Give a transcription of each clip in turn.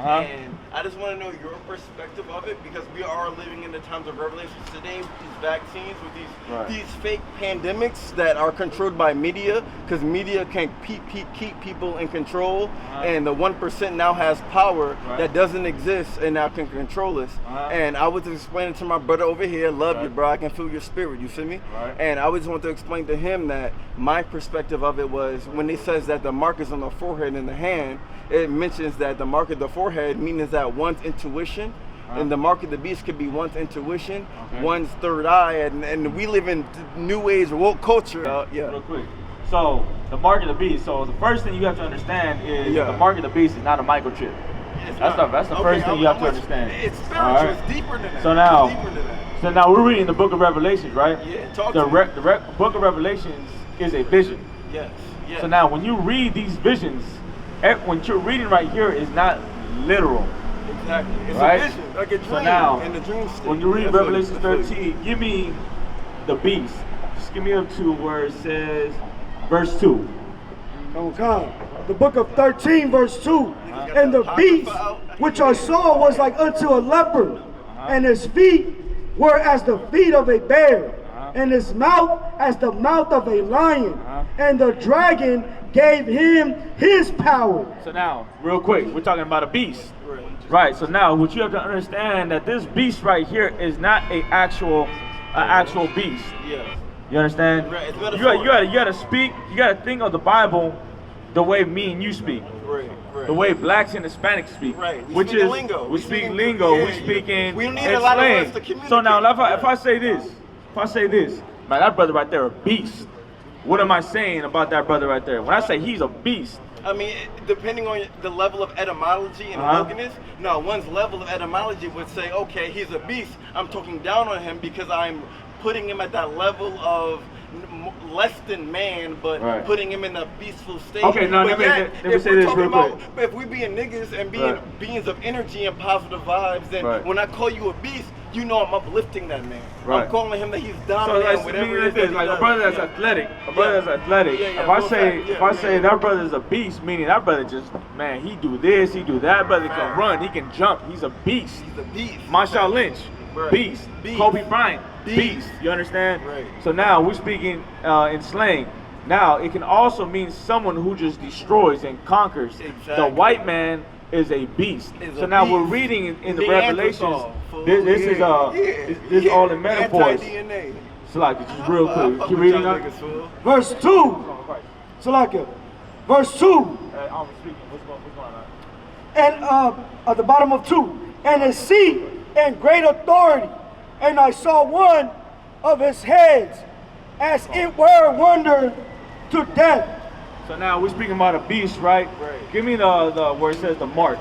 And I just want to know your perspective of it, because we are living in the times of Revelation today with these vaccines, with these fake pandemics that are controlled by media, because media can keep people in control, and the 1% now has power that doesn't exist and now can control us. And I was explaining to my brother over here, love you, bro, I can feel your spirit, you feel me? And I just want to explain to him that my perspective of it was, when it says that the mark is on the forehead and the hand, it mentions that the mark of the forehead means that one's intuition, and the mark of the beast could be one's intuition, one's third eye, and we live in new age woke culture. Real quick. So the mark of the beast. So the first thing you have to understand is the mark of the beast is not a microchip. That's the first thing you have to understand. It's spiritual. It's deeper than that. So now we're reading the book of Revelations, right? Yeah. Talk the to me. book of Revelations is a vision. Yes. So now when you read these visions, what you're reading right here is not literal. Exactly. It's right? a vision, like a dream. So now, in the dream state. when you read Revelation 13, give me the beast. Just give me up to where it says verse 2. Come. The book of 13, verse 2. And the beast which I saw was like unto a leopard, and his feet were as the feet of a bear, and his mouth as the mouth of a lion. And the dragon gave him his power. So now, real quick, we're talking about a beast. Right, so now what you have to understand that this beast right here is not an actual beast. Yeah. You understand? Right, you gotta speak, you gotta think of the Bible the way me and you speak. Right. The way blacks and Hispanics speak. Right. We speak lingo. We speak in slang. So now if I say this, man, that brother right there a beast. What am I saying about that brother right there? When I say he's a beast, I mean, depending on the level of etymology and wokeness, no, one's level of etymology would say, okay, he's a beast. I'm talking down on him because I'm putting him at that level of less than man, but putting him in a beastful state. Okay, now let me say this real quick. If we being niggas and being beings of energy and positive vibes, then when I call you a beast, you know I'm uplifting that man. I'm calling him that he's dominant. So whatever it is, like a brother that's athletic. If I say that brother is a beast, meaning that brother just, man, he do this, he do that. Brother can run, he can jump. He's a beast. He's a beast. Marshall Lynch, beast. Kobe Bryant, beast. You understand? Right. So now we're speaking in slang. Now it can also mean someone who just destroys and conquers. Exactly. The white man is a beast. So now we're reading in the Revelations. This is all in metaphors. Salaka, just real quick. Keep reading up. Verse 2. Salaka. Verse 2. I'm speaking. What's going on? And at the bottom of 2. And his seat and great authority. And I saw one of his heads as it were wandered to death. So now we're speaking about a beast, right? Give me the where it says the mark.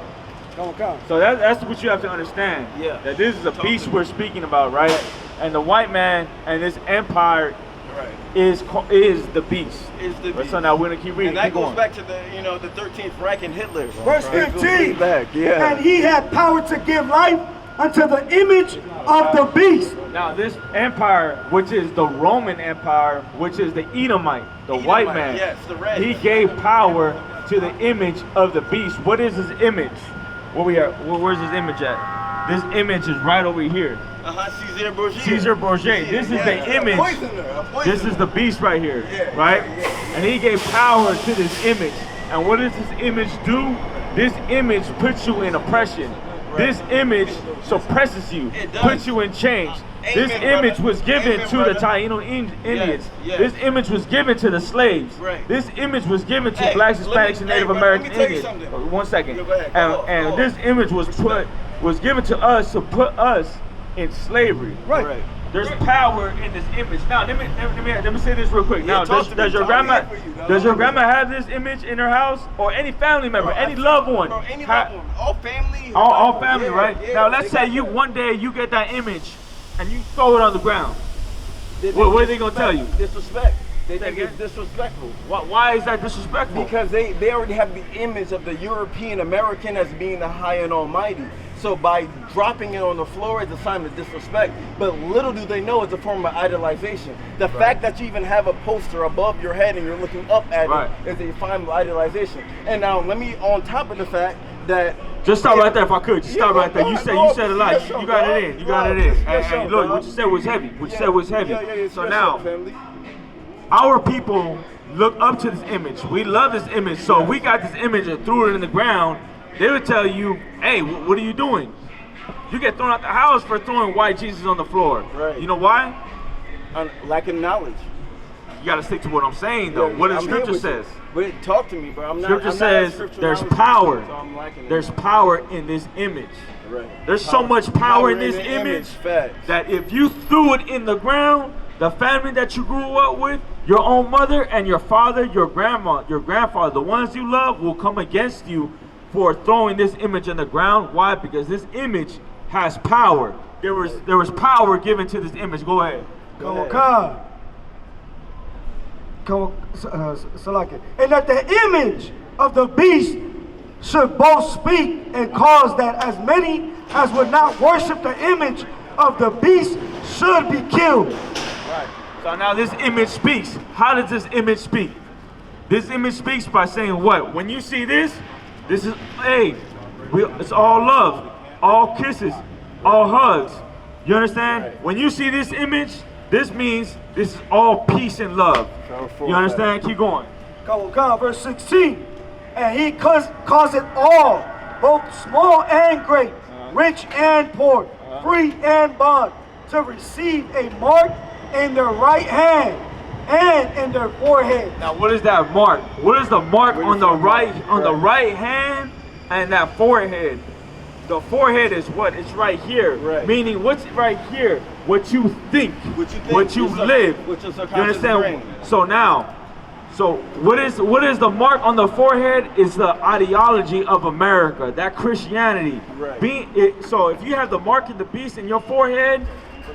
Come. So that's what you have to understand. Yeah. That this is a beast we're speaking about, right? And the white man and this empire is the beast. So now we're gonna keep reading. And that goes back to the 13th Reich and Hitler. Verse 15. Yeah. And he had power to give life unto the image of the beast. Now this empire, which is the Roman Empire, which is the Edomite, the white man, he gave power to the image of the beast. What is his image? Where's his image at? This image is right over here. Caesar Borgia. This is the image. This is the beast right here, right? And he gave power to this image. And what does this image do? This image puts you in oppression. This image suppresses you, puts you in chains. This image was given to the Taino Indians. This image was given to the slaves. This image was given to blacks, Hispanics, and Native American Indians. 1 second. And this image was given to us to put us in slavery. Right. There's power in this image. Now let me say this real quick. Now does your grandma have this image in her house, or any family member, any loved one? Any loved one. All family. All family, right? Now let's say one day you get that image and you throw it on the ground. What are they gonna tell you? Disrespect. They think it's disrespectful. Why is that disrespectful? Because they already have the image of the European American as being the high and almighty. So by dropping it on the floor is a sign of disrespect. But little do they know it's a form of idolization. The fact that you even have a poster above your head and you're looking up at it is a form of idolization. And now let me, on top of the fact that Just stop right there if I could. Just stop right there. You said a lot. You got it in. You got it in. And look, what you said was heavy. What you said was heavy. So now, our people look up to this image. We love this image. So we got this image and threw it in the ground. They would tell you, hey, what are you doing? You get thrown out the house for throwing white Jesus on the floor. Right. You know why? Lacking knowledge. You got to stick to what I'm saying, though. What the scripture says. But talk to me, bro. Scripture says there's power. There's power in this image. Right. There's so much power in this image that if you threw it in the ground, the family that you grew up with, your own mother and your father, your grandma, your grandfather, the ones you love will come against you for throwing this image in the ground. Why? Because this image has power. There was power given to this image. Go ahead. And that the image of the beast should both speak and cause that as many as would not worship the image of the beast should be killed. Right. So now this image speaks. How does this image speak? This image speaks by saying what? When you see this is, hey, it's all love, all kisses, all hugs. You understand? Right. When you see this image, this means this is all peace and love. You understand? Keep going. Come on, verse 16. And he caused it all, both small and great, rich and poor, free and bond, to receive a mark in their right hand and in their forehead. Now, what is that mark? What is the mark on the right hand and that forehead? The forehead is what? It's right here. Right. Meaning, what's right here? What you think, what you live. You understand? So now, what is the mark on the forehead? Is the ideology of America, that Christianity. Right. So if you have the mark of the beast in your forehead,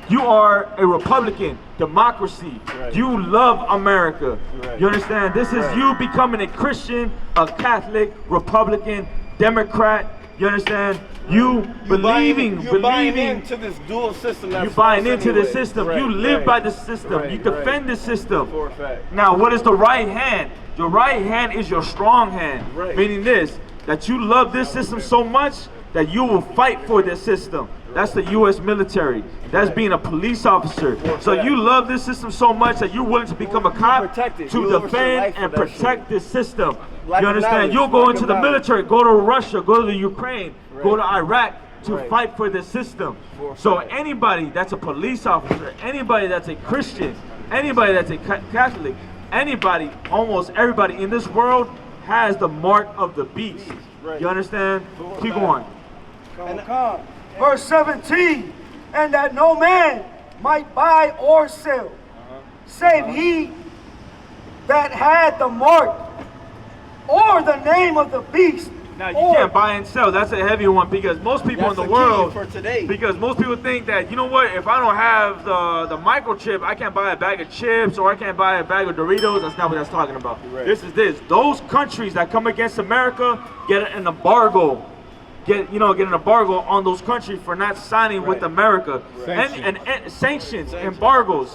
you are a Republican, democracy. Right. You love America. Right. You understand? This is you becoming a Christian, a Catholic, Republican, Democrat. You understand? You believing into this dual system. You buying into the system. Right, you live by the system. You defend the system. For a fact. Now, what is the right hand? Your right hand is your strong hand. Right. Meaning this, that you love this system so much that you will fight for this system. That's the U.S. military. That's being a police officer. So you love this system so much that you're willing to become a cop to defend and protect this system. You understand? You'll go into the military, go to Russia, go to the Ukraine, go to Iraq to fight for this system. So anybody that's a police officer, anybody that's a Christian, anybody that's a Catholic, anybody, almost everybody in this world has the mark of the beast. You understand? Keep going. Verse 17, and that no man might buy or sell, save he that had the mark or the name of the beast. Now you can't buy and sell. That's a heavy one because most people in the world, because most people think that, you know what, if I don't have the microchip, I can't buy a bag of chips or I can't buy a bag of Doritos. That's not what that's talking about. Right. This is this. Those countries that come against America get an embargo. Get an embargo on those countries for not signing with America. And sanctions, embargoes.